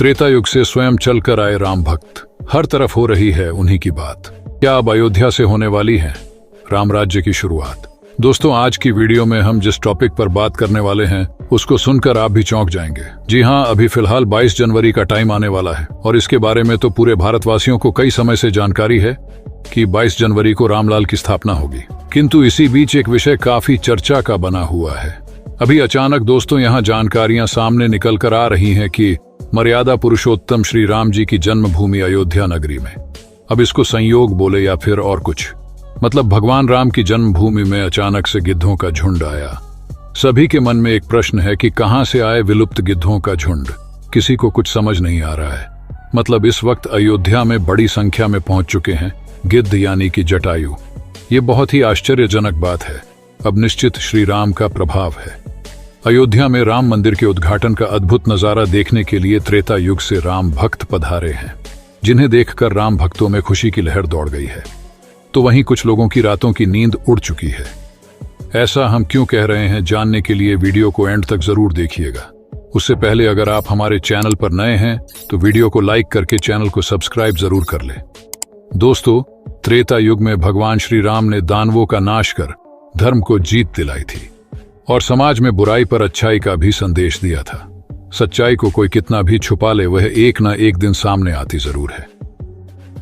त्रेता युग से स्वयं चलकर आए राम भक्त, हर तरफ हो रही है उन्हीं की बात। क्या अब अयोध्या से होने वाली है राम राज्य की शुरुआत? दोस्तों, आज की वीडियो में हम जिस टॉपिक पर बात करने वाले हैं उसको सुनकर आप भी चौंक जाएंगे। जी हाँ, अभी फिलहाल 22 जनवरी का टाइम आने वाला है और इसके बारे में तो पूरे भारतवासियों को कई समय से जानकारी है कि 22 जनवरी को रामलाल की स्थापना होगी। किंतु इसी बीच एक विषय काफी चर्चा का बना हुआ है। अभी अचानक दोस्तों यहाँ जानकारियां सामने निकल कर आ रही हैं कि मर्यादा पुरुषोत्तम श्री राम जी की जन्मभूमि अयोध्या नगरी में, अब इसको संयोग बोले या फिर और कुछ, मतलब भगवान राम की जन्मभूमि में अचानक से गिद्धों का झुंड आया। सभी के मन में एक प्रश्न है कि कहां से आए विलुप्त गिद्धों का झुंड? किसी को कुछ समझ नहीं आ रहा है। मतलब इस वक्त अयोध्या में बड़ी संख्या में पहुंच चुके हैं गिद्ध यानी कि जटायु। ये बहुत ही आश्चर्यजनक बात है। अब निश्चित श्री राम का प्रभाव है। अयोध्या में राम मंदिर के उद्घाटन का अद्भुत नजारा देखने के लिए त्रेता युग से राम भक्त पधारे हैं, जिन्हें देखकर राम भक्तों में खुशी की लहर दौड़ गई है। तो वहीं कुछ लोगों की रातों की नींद उड़ चुकी है। ऐसा हम क्यों कह रहे हैं, जानने के लिए वीडियो को एंड तक जरूर देखिएगा। उससे पहले अगर आप हमारे चैनल पर नए हैं तो वीडियो को लाइक करके चैनल को सब्सक्राइब जरूर कर ले। दोस्तों, त्रेता युग में भगवान श्री राम ने दानवों का नाश कर धर्म को जीत दिलाई थी और समाज में बुराई पर अच्छाई का भी संदेश दिया था। सच्चाई को कोई कितना भी छुपा ले, वह एक न एक दिन सामने आती जरूर है।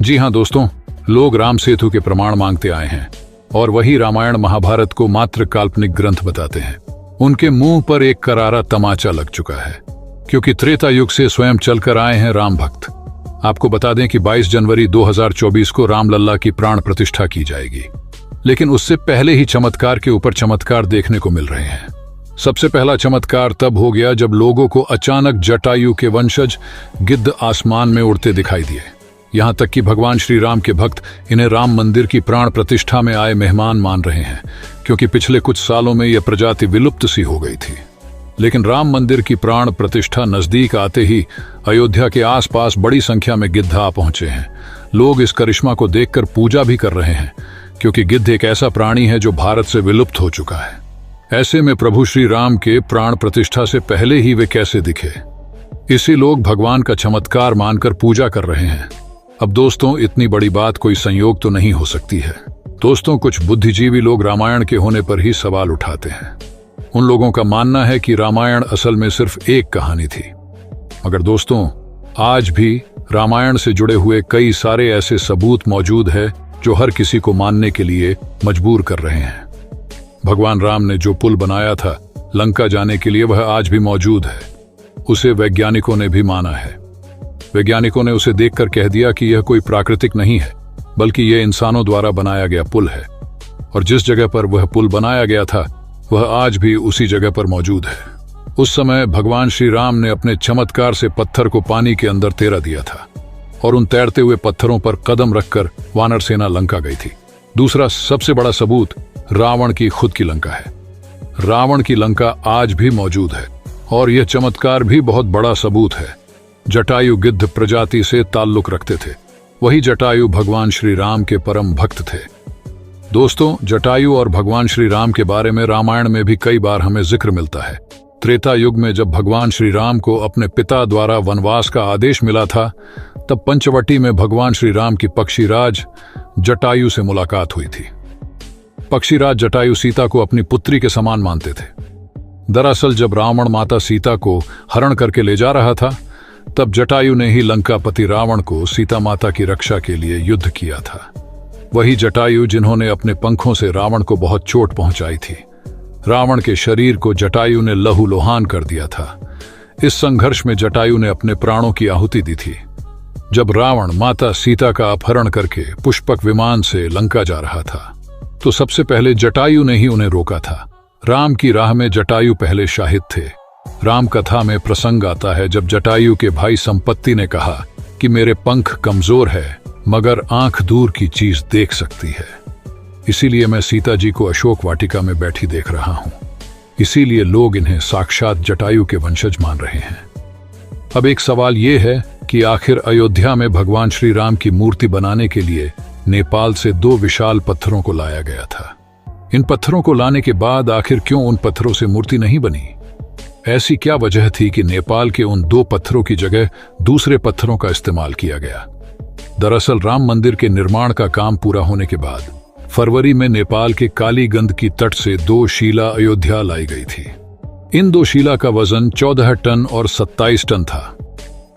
जी हाँ दोस्तों, लोग राम सेतु के प्रमाण मांगते आए हैं और वही रामायण महाभारत को मात्र काल्पनिक ग्रंथ बताते हैं। उनके मुंह पर एक करारा तमाचा लग चुका है, क्योंकि त्रेता युग से स्वयं चलकर आए हैं राम भक्त। आपको बता दें कि 22 जनवरी 2024 को रामलल्ला की प्राण प्रतिष्ठा की जाएगी, लेकिन उससे पहले ही चमत्कार के ऊपर चमत्कार देखने को मिल रहे हैं। सबसे पहला चमत्कार तब हो गया जब लोगों को अचानक जटायु के वंशज गिद्ध आसमान में उड़ते दिखाई दिए। यहां तक कि भगवान श्री राम के भक्त इन्हें राम मंदिर की प्राण प्रतिष्ठा में आए मेहमान मान रहे हैं, क्योंकि पिछले कुछ सालों में यह प्रजाति विलुप्त सी हो गई थी। लेकिन राम मंदिर की प्राण प्रतिष्ठा नजदीक आते ही अयोध्या के आसपास बड़ी संख्या में गिद्ध आ पहुंचे हैं। लोग इस करिश्मा को देखकर पूजा भी कर रहे हैं, क्योंकि गिद्ध एक ऐसा प्राणी है जो भारत से विलुप्त हो चुका है। ऐसे में प्रभु श्री राम के प्राण प्रतिष्ठा से पहले ही वे कैसे दिखे, इसी लोग भगवान का चमत्कार मानकर पूजा कर रहे हैं। अब दोस्तों, इतनी बड़ी बात कोई संयोग तो नहीं हो सकती है। दोस्तों, कुछ बुद्धिजीवी लोग रामायण के होने पर ही सवाल उठाते हैं। उन लोगों का मानना है कि रामायण असल में सिर्फ एक कहानी थी। मगर दोस्तों, आज भी रामायण से जुड़े हुए कई सारे ऐसे सबूत मौजूद है जो हर किसी को मानने के लिए मजबूर कर रहे हैं। भगवान राम ने जो पुल बनाया था लंका जाने के लिए, वह आज भी मौजूद है। उसे वैज्ञानिकों ने भी माना है। वैज्ञानिकों ने उसे देखकर कह दिया कि यह कोई प्राकृतिक नहीं है, बल्कि यह इंसानों द्वारा बनाया गया पुल है। और जिस जगह पर वह पुल बनाया गया था वह आज भी उसी जगह पर मौजूद है। उस समय भगवान श्री राम ने अपने चमत्कार से पत्थर को पानी के अंदर तैरा दिया था और उन तैरते हुए पत्थरों पर कदम रखकर वानर सेना लंका गई थी। दूसरा सबसे बड़ा सबूत रावण की खुद की लंका है। रावण की लंका आज भी मौजूद है और यह चमत्कार भी बहुत बड़ा सबूत है। जटायु गिद्ध प्रजाति से ताल्लुक रखते थे। वही जटायु भगवान श्री राम के परम भक्त थे। दोस्तों, जटायु और भगवान श्री राम के बारे में रामायण में भी कई बार हमें जिक्र मिलता है। त्रेता युग में जब भगवान श्री राम को अपने पिता द्वारा वनवास का आदेश मिला था, तब पंचवटी में भगवान श्री राम की पक्षीराज जटायु से मुलाकात हुई थी। पक्षीराज जटायु सीता को अपनी पुत्री के समान मानते थे। दरअसल जब रावण माता सीता को हरण करके ले जा रहा था, तब जटायु ने ही लंकापति रावण को सीता माता की रक्षा के लिए युद्ध किया था। वही जटायु जिन्होंने अपने पंखों से रावण को बहुत चोट पहुंचाई थी। रावण के शरीर को जटायु ने लहूलुहान कर दिया था। इस संघर्ष में जटायु ने अपने प्राणों की आहुति दी थी। जब रावण माता सीता का अपहरण करके पुष्पक विमान से लंका जा रहा था, तो सबसे पहले जटायु ने ही उन्हें रोका था। राम की राह में जटायु पहले शाहिद थे। राम कथा में प्रसंग आता है जब जटायु के भाई संपत्ति ने कहा कि मेरे पंख कमजोर है, मगर आंख दूर की चीज देख सकती है, इसीलिए मैं सीता जी को अशोक वाटिका में बैठी देख रहा हूं। इसीलिए लोग इन्हें साक्षात जटायु के वंशज मान रहे हैं। अब एक सवाल यह है कि आखिर अयोध्या में भगवान श्री राम की मूर्ति बनाने के लिए नेपाल से 2 विशाल पत्थरों को लाया गया था। इन पत्थरों को लाने के बाद आखिर क्यों उन पत्थरों से मूर्ति नहीं बनी? ऐसी क्या वजह थी कि नेपाल के उन 2 पत्थरों की जगह दूसरे पत्थरों का इस्तेमाल किया गया? दरअसल राम मंदिर के निर्माण का काम पूरा होने के बाद फरवरी में नेपाल के कालीगंज की तट से 2 शिला अयोध्या लाई गई थी। इन 2 शिला का वजन 14 टन और 27 टन था।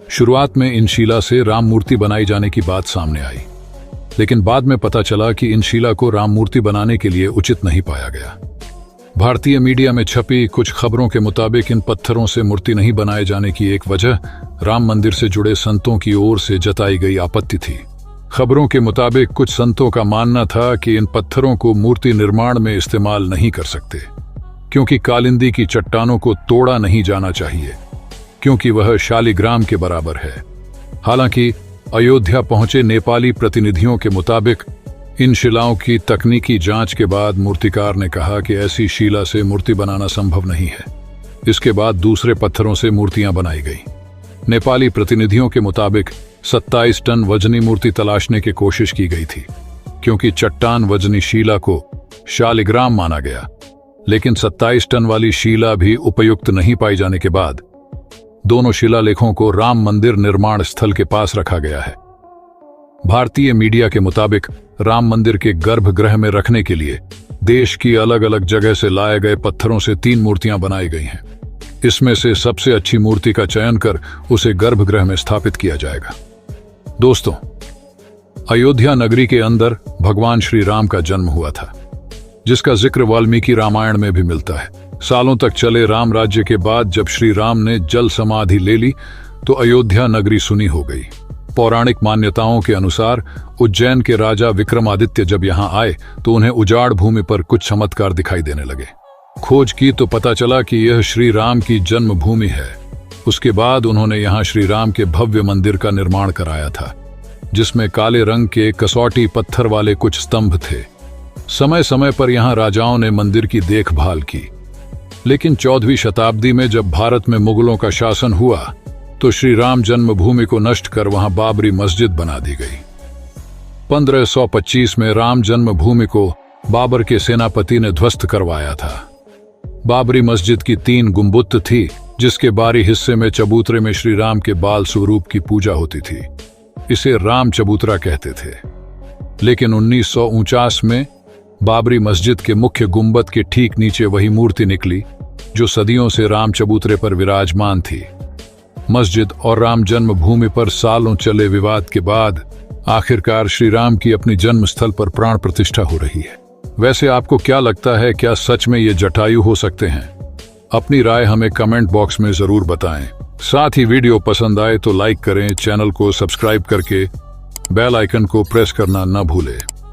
शुरुआत में इन शिला से राम मूर्ति बनाई जाने की बात सामने आई, लेकिन बाद में पता चला कि इन शिला को राम मूर्ति बनाने के लिए उचित नहीं पाया गया। भारतीय मीडिया में छपी कुछ खबरों के मुताबिक इन पत्थरों से मूर्ति नहीं बनाए जाने की एक वजह राम मंदिर से जुड़े संतों की ओर से जताई गई आपत्ति थी। खबरों के मुताबिक कुछ संतों का मानना था कि इन पत्थरों को मूर्ति निर्माण में इस्तेमाल नहीं कर सकते, क्योंकि कालिंदी की चट्टानों को तोड़ा नहीं जाना चाहिए, क्योंकि वह शालिग्राम के बराबर है। हालांकि अयोध्या पहुंचे नेपाली प्रतिनिधियों के मुताबिक इन शिलाओं की तकनीकी जांच के बाद मूर्तिकार ने कहा कि ऐसी शिला से मूर्ति बनाना संभव नहीं है। इसके बाद दूसरे पत्थरों से मूर्तियां बनाई गई। नेपाली प्रतिनिधियों के मुताबिक 27 टन वजनी मूर्ति तलाशने की कोशिश की गई थी, क्योंकि चट्टान वजनी शिला को शालिग्राम माना गया, लेकिन 27 टन वाली शिला भी उपयुक्त नहीं पाई जाने के बाद दोनों शिलालेखों को राम मंदिर निर्माण स्थल के पास रखा गया है। भारतीय मीडिया के मुताबिक राम मंदिर के गर्भगृह में रखने के लिए देश की अलग अलग जगह से लाए गए पत्थरों से 3 मूर्तियां बनाई गई हैं। इसमें से सबसे अच्छी मूर्ति का चयन कर उसे गर्भगृह में स्थापित किया जाएगा। दोस्तों, अयोध्या नगरी के अंदर भगवान श्री राम का जन्म हुआ था, जिसका जिक्र वाल्मीकि रामायण में भी मिलता है। सालों तक चले राम राज्य के बाद जब श्री राम ने जल समाधि ले ली तो अयोध्या नगरी सुनी हो गई। पौराणिक मान्यताओं के अनुसार उज्जैन के राजा विक्रमादित्य जब यहाँ आए तो उन्हें उजाड़ भूमि पर कुछ चमत्कार दिखाई देने लगे। खोज की तो पता चला कि यह श्री राम की जन्मभूमि है। उसके बाद उन्होंने यहाँ श्री राम के भव्य मंदिर का निर्माण कराया था, जिसमें काले रंग के कसौटी पत्थर वाले कुछ स्तंभ थे। समय समय पर यहाँ राजाओं ने मंदिर की देखभाल की, लेकिन 14वीं शताब्दी में जब भारत में मुगलों का शासन हुआ तो श्री राम जन्मभूमि को नष्ट कर वहां बाबरी मस्जिद बना दी गई। 1525 में राम जन्मभूमि को बाबर के सेनापति ने ध्वस्त करवाया था। बाबरी मस्जिद की 3 गुंबद थी, जिसके बाहरी हिस्से में चबूतरे में श्री राम के बाल स्वरूप की पूजा होती थी। इसे राम चबूतरा कहते थे। लेकिन 1949 में बाबरी मस्जिद के मुख्य गुंबद के ठीक नीचे वही मूर्ति निकली जो सदियों से राम चबूतरे पर विराजमान थी। मस्जिद और राम जन्मभूमि पर सालों चले विवाद के बाद आखिरकार श्री राम की अपनी जन्म स्थल पर प्राण प्रतिष्ठा हो रही है। वैसे आपको क्या लगता है, क्या सच में ये जटायु हो सकते हैं? अपनी राय हमें कमेंट बॉक्स में जरूर बताएं। साथ ही वीडियो पसंद आए तो लाइक करें, चैनल को सब्सक्राइब करके बेल आइकन को प्रेस करना न भूलें।